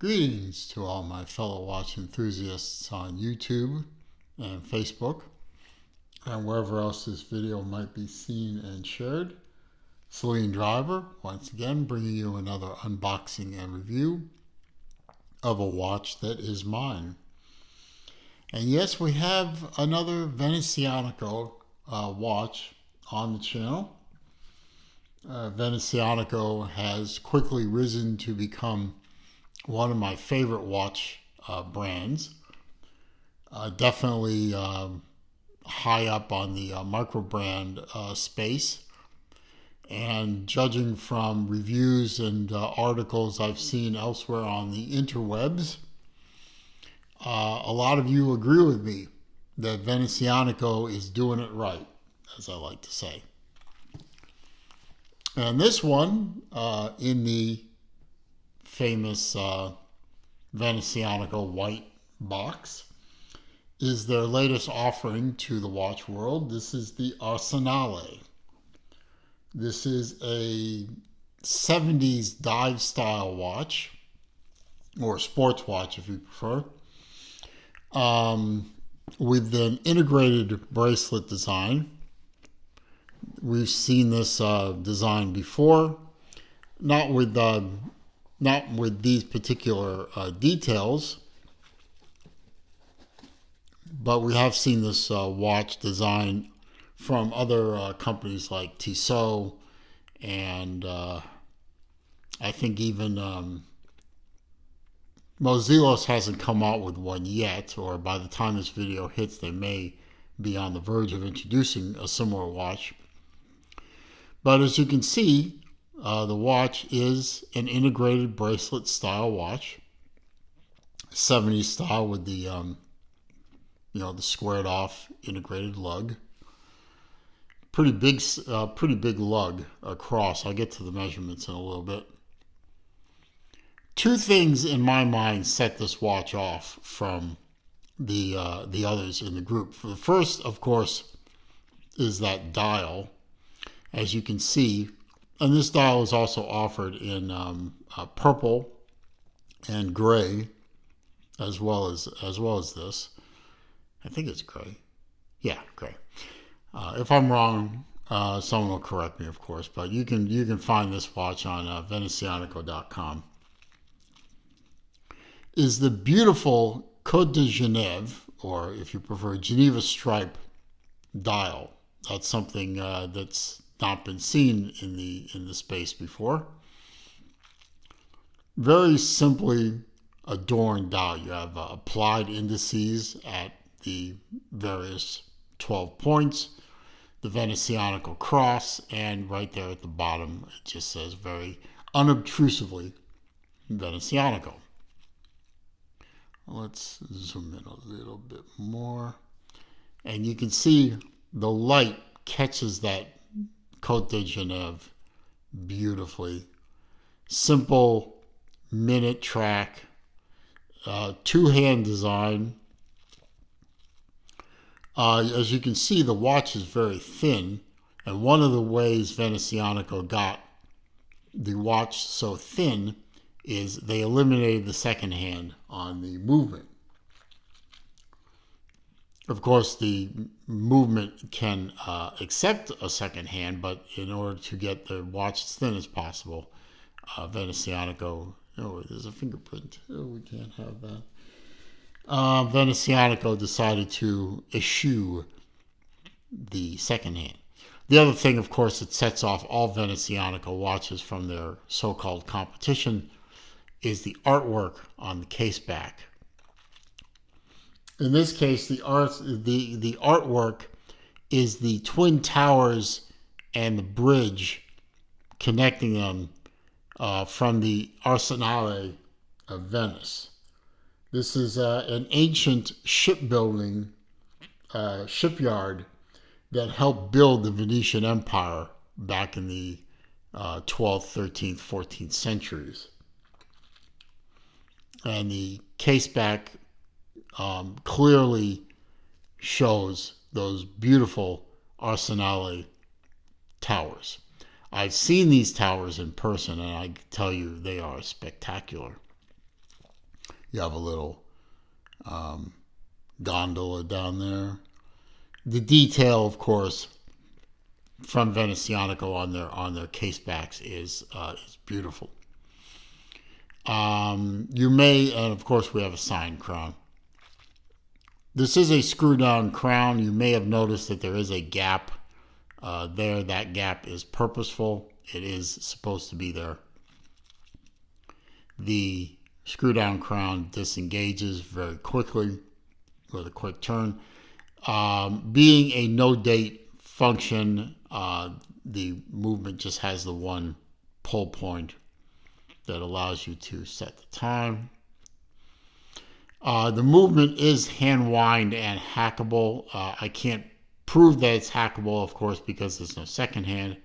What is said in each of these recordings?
Greetings to all my fellow watch enthusiasts on YouTube and Facebook and wherever else this video might be seen and shared. Celine Driver, once again, bringing you another unboxing and review of a watch that is mine. And yes, we have another Venezianico watch on the channel. Venezianico has quickly risen to become one of my favorite watch brands. Definitely high up on the micro brand space. And judging from reviews and articles I've seen elsewhere on the interwebs, a lot of you agree with me that Venezianico is doing it right, as I like to say. And this one, in the famous Venezianico white box, is their latest offering to the watch world. This is the Arsenale. This is a 70s dive style watch, or sports watch if you prefer, with an integrated bracelet design. We've seen this design before, not with these particular details, but we have seen this watch design from other companies like Tissot, and I think even Mozilos hasn't come out with one yet, or by the time this video hits, they may be on the verge of introducing a similar watch. But as you can see, the watch is an integrated bracelet style watch, 70s style with the the squared off integrated lug. Pretty big lug across. I'll get to the measurements in a little bit. Two things in my mind set this watch off from the others in the group. The first, of course, is that dial. As you can see, and this dial is also offered in purple and gray, as well as this. I think it's gray. Yeah, gray. If I'm wrong, someone will correct me, of course. But you can find this watch on Venezianico.com. Is the beautiful Côte de Genève, or if you prefer, Geneva stripe dial. That's something that's not been seen in the space before. Very simply adorned dial. You have applied indices at the various 12 points, the Venezianico cross, and right there at the bottom it just says very unobtrusively Venezianico. Let's zoom in a little bit more, and you can see the light catches that Côte de Genève beautifully. Simple minute track, two-hand design. As you can see, the watch is very thin, and one of the ways Venezianico got the watch so thin is they eliminated the second hand on the movement. Of course, the movement can accept a second hand, but in order to get the watch as thin as possible, Venezianico, oh, there's a fingerprint. Oh, we can't have that. Venezianico decided to eschew the second hand. The other thing, of course, that sets off all Venezianico watches from their so-called competition is the artwork on the case back. In this case, the artwork is the Twin Towers and the bridge connecting them from the Arsenale of Venice. This is an ancient shipbuilding shipyard that helped build the Venetian Empire back in the 12th, 13th, 14th centuries. And the caseback clearly shows those beautiful Arsenale towers. I've seen these towers in person, and I can tell you they are spectacular. You have a little gondola down there. The detail, of course, from Venezianico on their case backs is beautiful. You may, and of course, we have a signed crown. This is a screw down crown. You may have noticed that there is a gap there. That gap is purposeful. It is supposed to be there. The screw down crown disengages very quickly with a quick turn. Being a no date function, the movement just has the one pull point that allows you to set the time. The movement is hand wind and hackable. I can't prove that it's hackable, of course, because there's no second hand.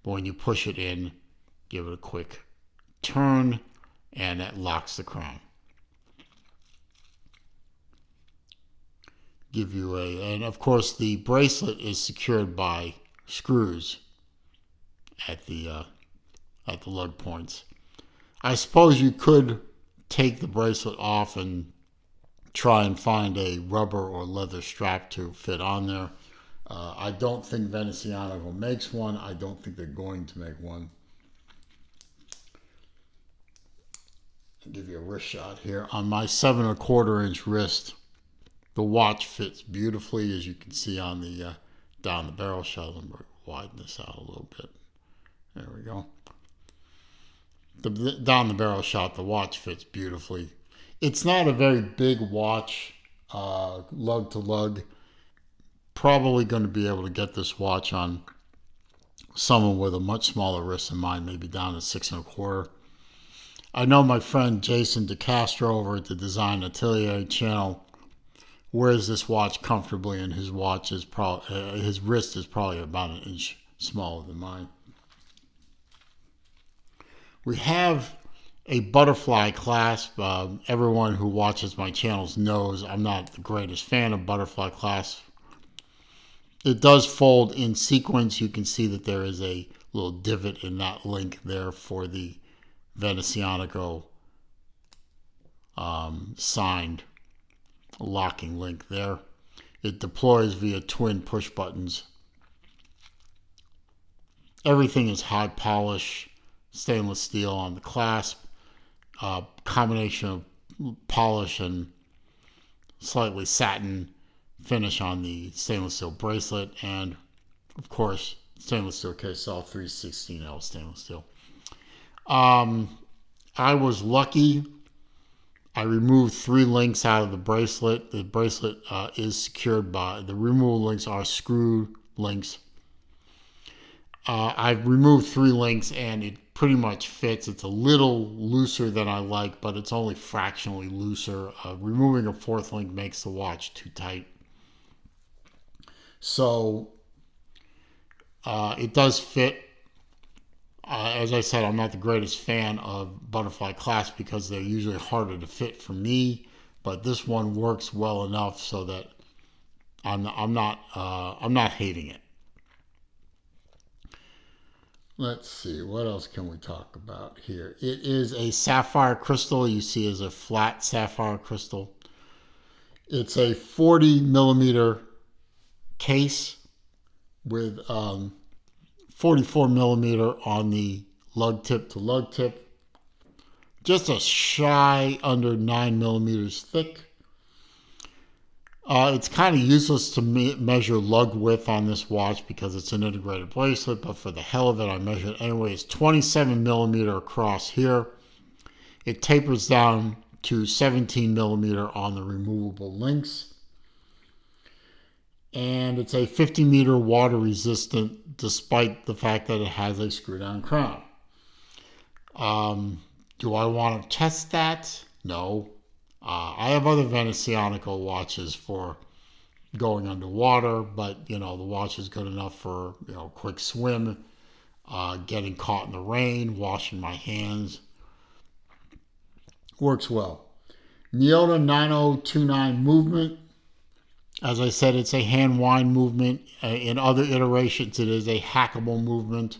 But when you push it in, give it a quick turn, and that locks the crown. And of course, the bracelet is secured by screws at the lug points. I suppose you could take the bracelet off and try and find a rubber or leather strap to fit on there. I don't think Venezianico makes one. I don't think they're going to make one. I'll give you a wrist shot here. On my 7 1/4 inch wrist, the watch fits beautifully, as you can see on the down the barrel shot. Let me widen this out a little bit. There we go. Down the barrel shot, the watch fits beautifully. It's not a very big watch, lug to lug. Probably going to be able to get this watch on someone with a much smaller wrist than mine, maybe down to 6 1/4. I know my friend Jason DeCastro over at the Design Atelier channel wears this watch comfortably, and his watch is his wrist is probably about an inch smaller than mine. We have a butterfly clasp. Everyone who watches my channels knows I'm not the greatest fan of butterfly clasp. It does fold in sequence. You can see that there is a little divot in that link there for the Venezianico signed locking link there. It deploys via twin push buttons. Everything is high polish stainless steel on the clasp. Combination of polish and slightly satin finish on the stainless steel bracelet, and of course stainless steel case, all 316L stainless steel. I was lucky. I removed 3 links out of the bracelet. The bracelet is secured by, the removable links are screw links. I've removed 3 links and it pretty much fits. It's a little looser than I like, but it's only fractionally looser. Removing a 4th link makes the watch too tight. So it does fit. As I said, I'm not the greatest fan of butterfly clasps because they're usually harder to fit for me, but this one works well enough so that I'm not hating it. Let's see, what else can we talk about here? It is a sapphire crystal. You see it as a flat sapphire crystal. It's a 40 millimeter case with 44 millimeter on the lug tip to lug tip. Just a shy under 9 millimeters thick. It's kind of useless to measure lug width on this watch because it's an integrated bracelet, but for the hell of it, I measured it anyway. It's 27 millimeter across here. It tapers down to 17 millimeter on the removable links. And it's a 50 meter water resistant, despite the fact that it has a screw down crown. Do I want to test that? No. I have other Venezianico watches for going underwater, but the watch is good enough for a quick swim, getting caught in the rain, washing my hands. Works well. Nyota 9029 movement. As I said, it's a hand wind movement. In other iterations, it is a hackable movement.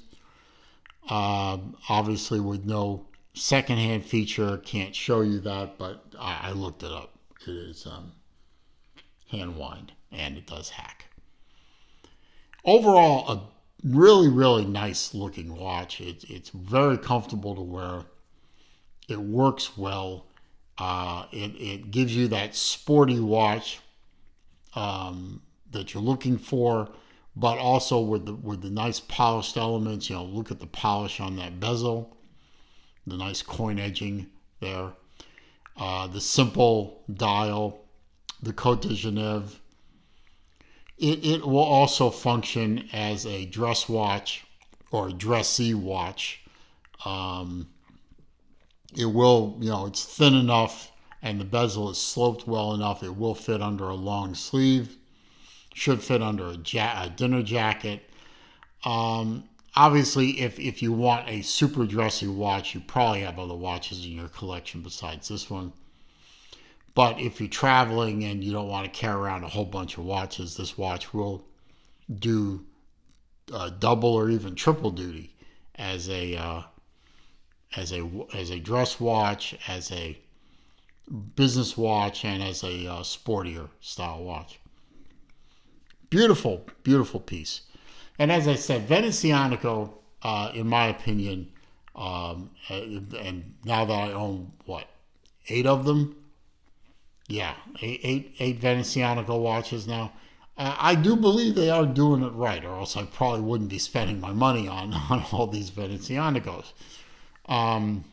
Obviously with no secondhand feature. Can't show you that, but I looked it up. It is hand wind, and it does hack. Overall, a really, really nice looking watch. It's very comfortable to wear. It works well. It gives you that sporty watch that you're looking for, but also with the nice polished elements. You know, look at the polish on that bezel, the nice coin edging there, the simple dial, the Cote de Genève. It will also function as a dress watch or a dressy watch. It will, it's thin enough and the bezel is sloped well enough. It will fit under a long sleeve. Should fit under a dinner jacket. Obviously, if you want a super dressy watch, you probably have other watches in your collection besides this one. But if you're traveling and you don't want to carry around a whole bunch of watches, this watch will do double or even triple duty as a dress watch, as a business watch, and as a sportier style watch. Beautiful, beautiful piece. And as I said, Venezianico, in my opinion, and now that I own, 8 of them? Yeah, eight Venezianico watches now. I do believe they are doing it right, or else I probably wouldn't be spending my money on all these Venezianicos. And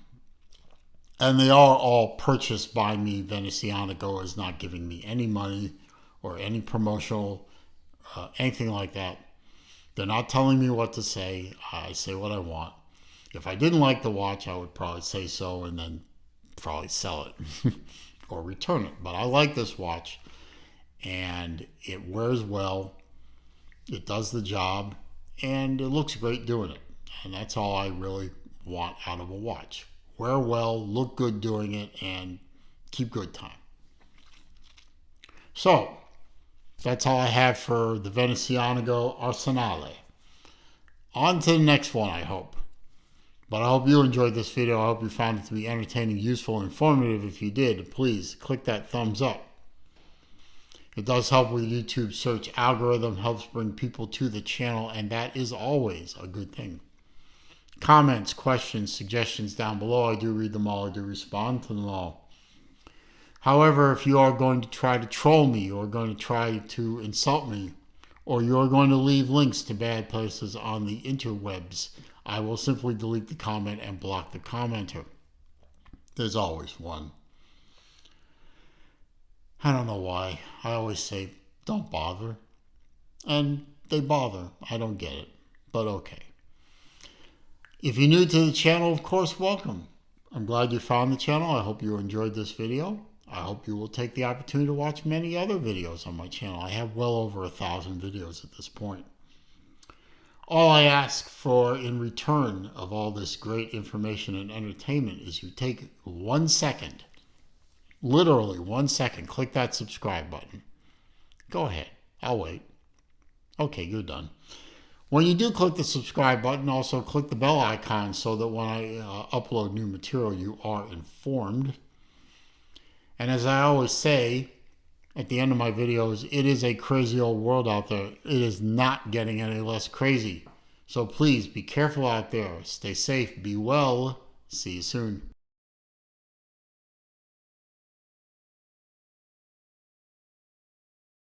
they are all purchased by me. Venezianico is not giving me any money or any promotional, anything like that. They're not telling me what to say. I say what I want. If I didn't like the watch, I would probably say so and then probably sell it or return it. But I like this watch, and it wears well. It does the job, and it looks great doing it. And that's all I really want out of a watch. Wear well, look good doing it, and keep good time. So, that's all I have for the Venezianico Arsenale. On to the next one, I hope. But I hope you enjoyed this video. I hope you found it to be entertaining, useful, informative. If you did, please click that thumbs up. It does help with YouTube search algorithm, helps bring people to the channel, and that is always a good thing. Comments, questions, suggestions down below. I do read them all. I do respond to them all. However, if you are going to try to troll me or going to try to insult me, or you're going to leave links to bad places on the interwebs, I will simply delete the comment and block the commenter. There's always one. I don't know why. I always say, don't bother. And they bother. I don't get it. But okay. If you're new to the channel, of course, welcome. I'm glad you found the channel. I hope you enjoyed this video. I hope you will take the opportunity to watch many other videos on my channel. I have well over 1,000 videos at this point. All I ask for in return of all this great information and entertainment is you take 1 second, literally 1 second, click that subscribe button. Go ahead. I'll wait. Okay, you're done. When you do click the subscribe button, also click the bell icon so that when I upload new material, you are informed. And as I always say at the end of my videos, it is a crazy old world out there. It is not getting any less crazy. So please be careful out there. Stay safe. Be well. See you soon.